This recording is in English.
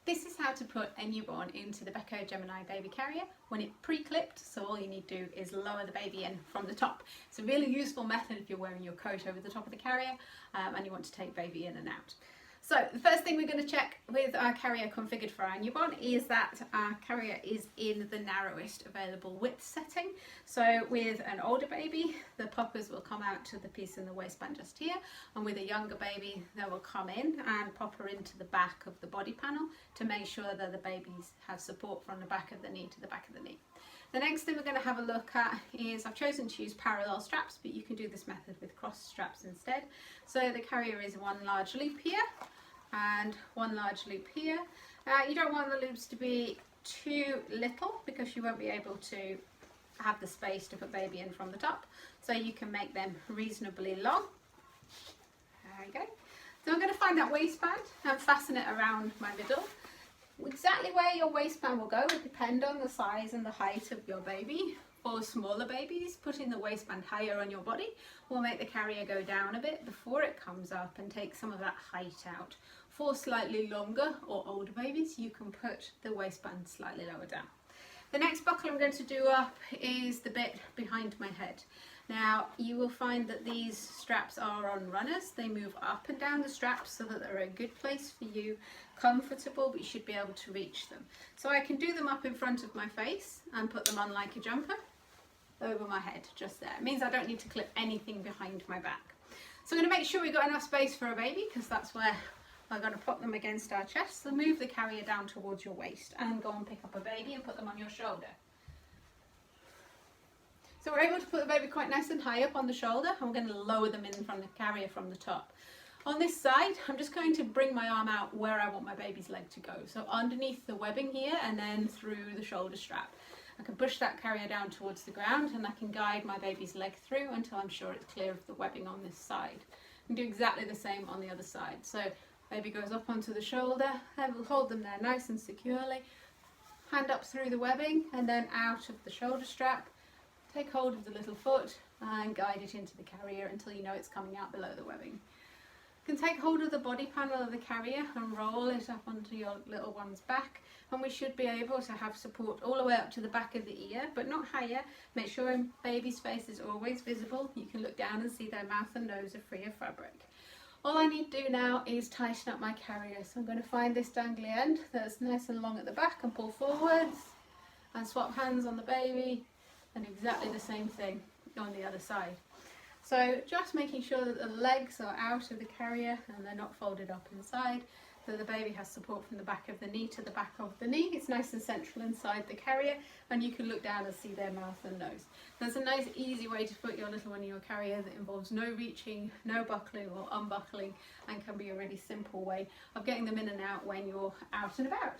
This is how to put a newborn into the Beco Gemini baby carrier when it's pre-clipped, so all you need to do is lower the baby in from the top. It's a really useful method if you're wearing your coat over the top of the carrier and you want to take baby in and out. So the first thing we're going to check with our carrier configured for our newborn is that our carrier is in the narrowest available width setting. So with an older baby, the poppers will come out to the piece in the waistband just here, and with a younger baby they will come in and popper into the back of the body panel to make sure that the babies have support from the back of the knee to the back of the knee. The next thing we're going to have a look at is, I've chosen to use parallel straps, but you can do this method with cross straps instead. So the carrier is one large loop here and one large loop here. You don't want the loops to be too little because you won't be able to have the space to put baby in from the top. So you can make them reasonably long. There we go. So I'm going to find that waistband and fasten it around my middle. Exactly where your waistband will go will depend on the size and the height of your baby. For smaller babies, putting the waistband higher on your body will make the carrier go down a bit before it comes up and take some of that height out. For slightly longer or older babies, you can put the waistband slightly lower down. The next buckle I'm going to do up is the bit behind my head. Now you will find that these straps are on runners. They move up and down the straps so that they're a good place for you, comfortable, but you should be able to reach them. So I can do them up in front of my face and put them on like a jumper over my head, just there. It means I don't need to clip anything behind my back. So I'm going to make sure we've got enough space for a baby, because that's where I'm going to put them against our chest. So move the carrier down towards your waist and go and pick up a baby and put them on your shoulder. So we're able to put the baby quite nice and high up on the shoulder. I'm going to lower them in from the carrier from the top. On this side, I'm just going to bring my arm out where I want my baby's leg to go. So underneath the webbing here and then through the shoulder strap. I can push that carrier down towards the ground and I can guide my baby's leg through until I'm sure it's clear of the webbing on this side. And do exactly the same on the other side. So baby goes up onto the shoulder, and we'll hold them there nice and securely. Hand up through the webbing and then out of the shoulder strap. Take hold of the little foot and guide it into the carrier until you know it's coming out below the webbing. You can take hold of the body panel of the carrier and roll it up onto your little one's back, and we should be able to have support all the way up to the back of the ear, but not higher. Make sure baby's face is always visible. You can look down and see their mouth and nose are free of fabric. All I need to do now is tighten up my carrier. So I'm going to find this dangly end that's nice and long at the back and pull forwards and swap hands on the baby, and exactly the same thing on the other side. So just making sure that the legs are out of the carrier and they're not folded up inside, so the baby has support from the back of the knee to the back of the knee. It's nice and central inside the carrier, and you can look down and see their mouth and nose. There's a nice easy way to put your little one in your carrier that involves no reaching, no buckling or unbuckling, and can be a really simple way of getting them in and out when you're out and about.